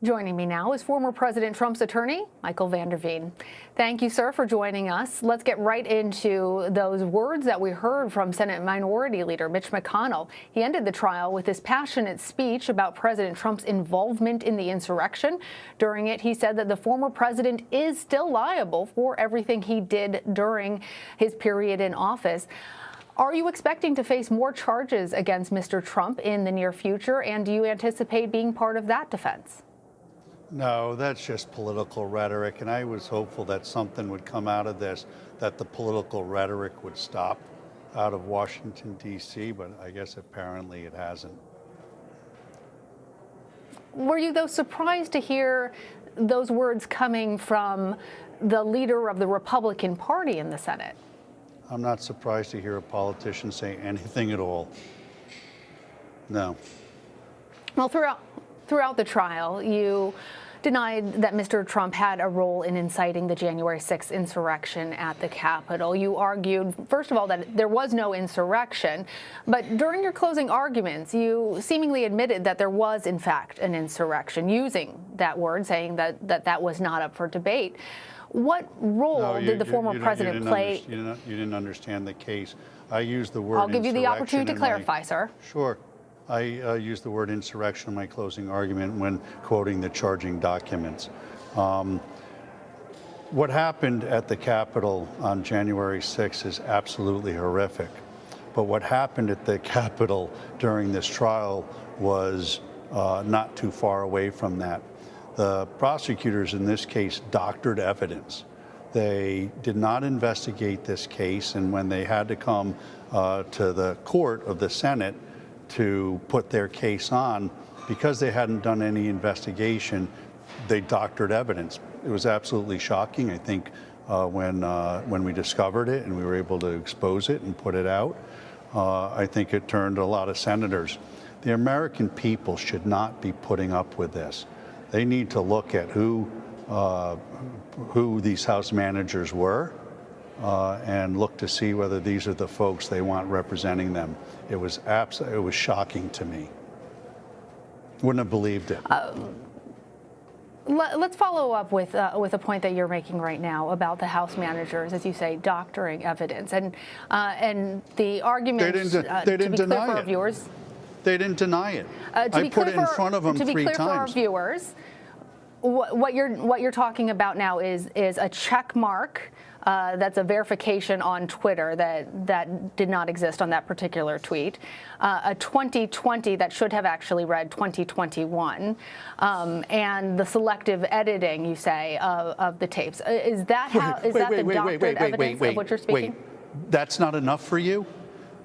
Joining me now is former President Trump's attorney, Michael van der Veen. Thank you, sir, for joining us. Let's get right into those words that we heard from Senate Minority Leader Mitch McConnell. He ended the trial with his passionate speech about President Trump's involvement in the insurrection. During it, he said that the former president is still liable for everything he did during his period in office. Are you expecting to face more charges against Mr. Trump in the near future, and do you anticipate being part of that defense? No, that's just political rhetoric, and I was hopeful that something would come out of this, that the political rhetoric would stop out of Washington, D.C., but I guess apparently it hasn't. Were you, though, surprised to hear those words coming from the leader of the Republican Party in the Senate? I'm not surprised to hear a politician say anything at all. No. Well, throughout the trial, you denied that Mr. Trump had a role in inciting the January 6th insurrection at the Capitol. You argued, first of all, that there was no insurrection, but during your closing arguments, you seemingly admitted that there was, in fact, an insurrection, using that word, saying that was not up for debate. What role did the former president play? You didn't understand the case. I used the word I'll give you the opportunity to clarify, sir. Sure. I used the word insurrection in my closing argument when quoting the charging documents. What happened at the Capitol on January 6th is absolutely horrific. But what happened at the Capitol during this trial was not too far away from that. The prosecutors in this case doctored evidence. They did not investigate this case, and when they had to come to the court of the Senate to put their case on, because they hadn't done any investigation, they doctored evidence. It was absolutely shocking. I think when we discovered it and we were able to expose it and put it out, I think it turned a lot of senators. The American people should not be putting up with this. They need to look at who these House managers were and look to see whether these are the folks they want representing them. It was shocking to me. Wouldn't have believed it. Let's follow up with a point that you're making right now about the House managers, as you say, doctoring evidence, and the argument. They didn't deny for it. Our viewers. They didn't deny it. I put it in front of them 3 times. To be clear for our viewers, what you're talking about now is a check mark. That's a verification on Twitter that did not exist on that particular tweet. A 2020 that should have actually read 2021, and the selective editing, you say, of the tapes. Is that the doctored evidence of what you're speaking? Wait, that's not enough for you?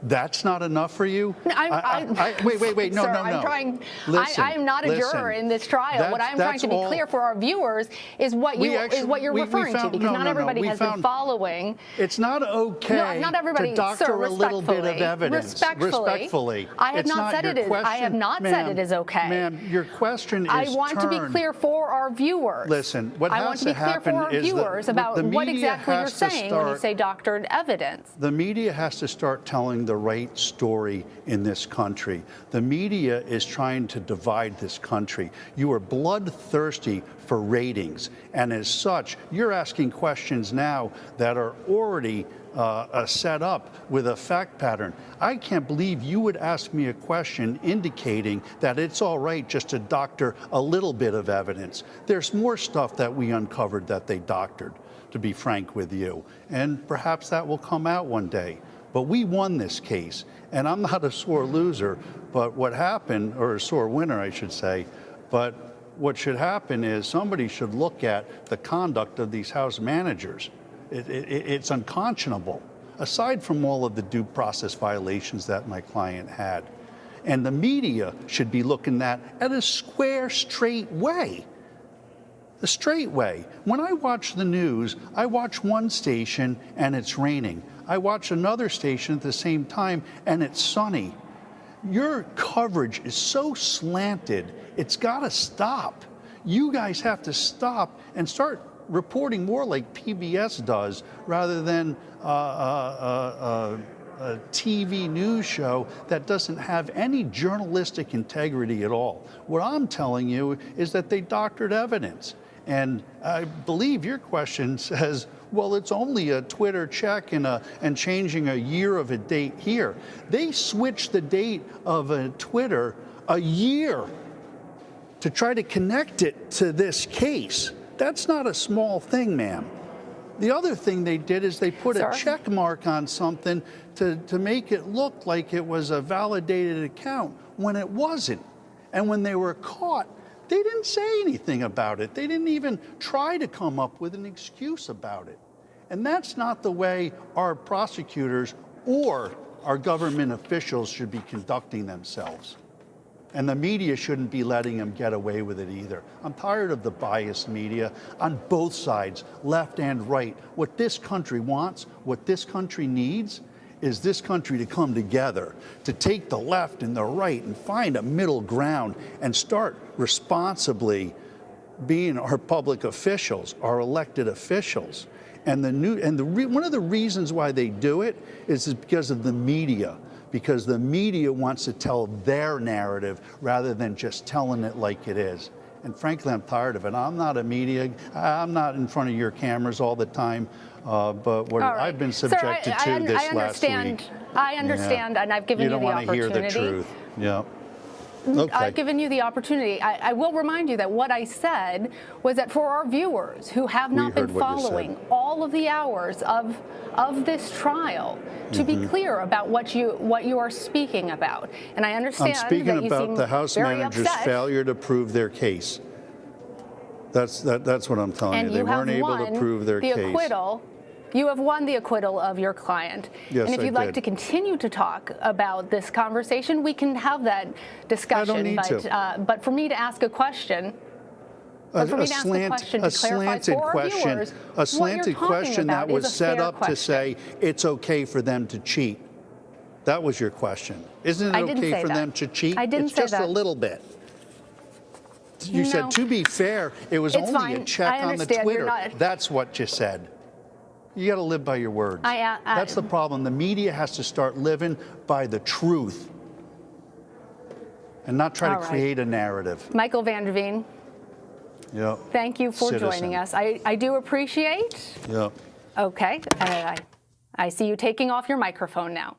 That's not enough for you? Wait, no, sir, no. I'm not a juror in this trial. What I'm trying to be clear for our viewers is what you're referring to, because not everybody has been following. It's not okay to doctor a little bit of evidence. Respectfully. I have not said it is okay. Ma'am, your question is I want to be clear for our viewers. Listen, what has to happen is I want to be clear for our viewers about what exactly you're saying when you say doctored evidence. The media has to start telling the right story in this country. The media is trying to divide this country. You are bloodthirsty for ratings, and as such, you're asking questions now that are already set up with a fact pattern. I can't believe you would ask me a question indicating that it's all right just to doctor a little bit of evidence. There's more stuff that we uncovered that they doctored, to be frank with you, and perhaps that will come out one day. But we won this case, and I'm not a sore loser, but what happened, or a sore winner, I should say, but what should happen is somebody should look at the conduct of these House managers. It's unconscionable, aside from all of the due process violations that my client had. And the media should be looking at a square, straight way. The straight way. When I watch the news, I watch one station and it's raining. I watch another station at the same time and it's sunny. Your coverage is so slanted, it's got to stop. You guys have to stop and start reporting more like PBS does rather than a TV news show that doesn't have any journalistic integrity at all. What I'm telling you is that they doctored evidence. And I believe your question says, well, it's only a Twitter check and changing a year of a date here. They switched the date of a Twitter a year to try to connect it to this case. That's not a small thing, ma'am. The other thing they did is they put a check mark on something to make it look like it was a validated account when it wasn't. And when they were caught, they didn't say anything about it. They didn't even try to come up with an excuse about it. And that's not the way our prosecutors or our government officials should be conducting themselves. And the media shouldn't be letting them get away with it either. I'm tired of the biased media on both sides, left and right. What this country wants, what this country needs, is this country to come together, to take the left and the right and find a middle ground and start responsibly being our public officials, our elected officials. And one of the reasons why they do it is because of the media. Because the media wants to tell their narrative rather than just telling it like it is. And frankly, I'm tired of it. I'm not a media, I'm not in front of your cameras all the time, but what I've been subjected to this last week. I understand, and I've given you the opportunity. You don't want to hear the truth. Yeah. Okay. I've given you the opportunity. I will remind you that what I said was that for our viewers who have not been following all of the hours of this trial, to be clear about what you are speaking about. And I understand I'm speaking that you about seem the House very manager's upset. failure to prove their case. That's what I'm telling And you. They weren't able to prove their case. You have won the acquittal of your client. Yes, and if you'd like to continue to talk about this conversation, we can have that discussion. I don't need to. But for me to ask a question, A slanted question that was set up to say it's okay for them to cheat. That was your question. Isn't it okay for them to cheat? I didn't say that. It's just a little bit. You said, to be fair, it was only a check on the Twitter. That's what you said. You got to live by your words. That's the problem. The media has to start living by the truth and not try to create a narrative. Michael Vanderveen. Yep. Thank you for joining us. I do appreciate. Yep. Okay. I see you taking off your microphone now.